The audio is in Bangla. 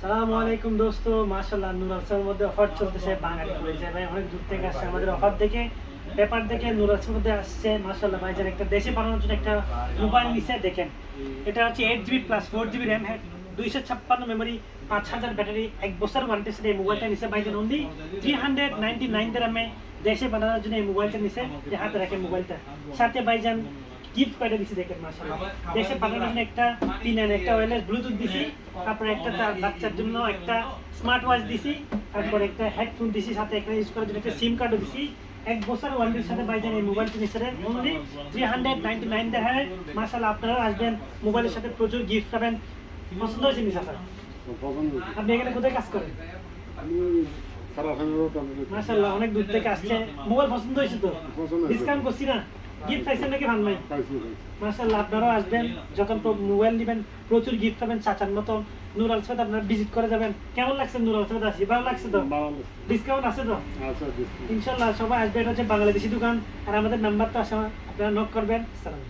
সালামু আলাইকুম দোস্ত, মাশাআল্লাহ নূর আলসার মধ্যে অফার চলতেছে। বাঙালি কলেজে ভাই অনেক দূর থেকে আসছে আমাদের অফার দেখে, পেপার দেখে নূর আলসার মধ্যে আসছে। মাশাআল্লাহ ভাইজান একটা দেশে বানানোর জন্য একটা মোবাইল নিছে। দেখেন এটা হচ্ছে 8GB plus 4GB RAM, 256 memory, 5000 battery, 1 বছর ওয়ারেন্টি সাথে এই মোবাইলটা নিছে ভাইজান অনলি 399 দিরহামে। দেশে বানানোর জন্য এই মোবাইলটা নিছে। যে হাতে রাখেন মোবাইলটা, সাথে ভাইজান গিফট কার্ডে দিছি। দেখেন মাশাআল্লাহ দেশে পাঠানোর জন্য একটা পিন এন্ড একটা ওয়্যারলেস ব্লুটুথ দিছি, তারপরে একটা তার বাচ্চার জন্য একটা স্মার্ট ওয়াচ দিছি, তারপরে একটা হেডফোন দিছি, সাথে একটা ইউজ করার জন্য একটা সিম কার্ডও দিছি। 1 বছর ওয়ারেন্টির সাথে ভাইজান এই মোবাইলটি নিচ্ছে অনলি 399 দিরহামে। মাশাআল্লাহ আপনারা আসবেন, মোবাইলের সাথে প্রচুর গিফট পাবেন। পছন্দ হয়েছে নিশা স্যার? আপনি এখানে কোথায় কাজ করেন? মাশাআল্লাহ অনেক দূর থেকে আসছে। মোবাইল পছন্দ হয়েছে তো? ডিসকাউন্ট করছি না? গিফট পাইছেন নাকি ভান নাই? মাশাআল্লাহ আপনারাও আসবেন, যখন মোবাইল নেবেন প্রচুর গিফট পাবেন। চাচার মতো নূর আলসাদ আপনারা ভিজিট করে যাবেন। কেমন লাগছে নূর আলসাদ আসি? ভালো লাগছে তো? ডিসকাউন্ট আছে তো? ইনশাআল্লাহ সবাই আসবে। এটা হচ্ছে বাংলাদেশি দোকান, আর আমাদের নাম্বার তো আসে, আপনারা নক করবেন। সালাম।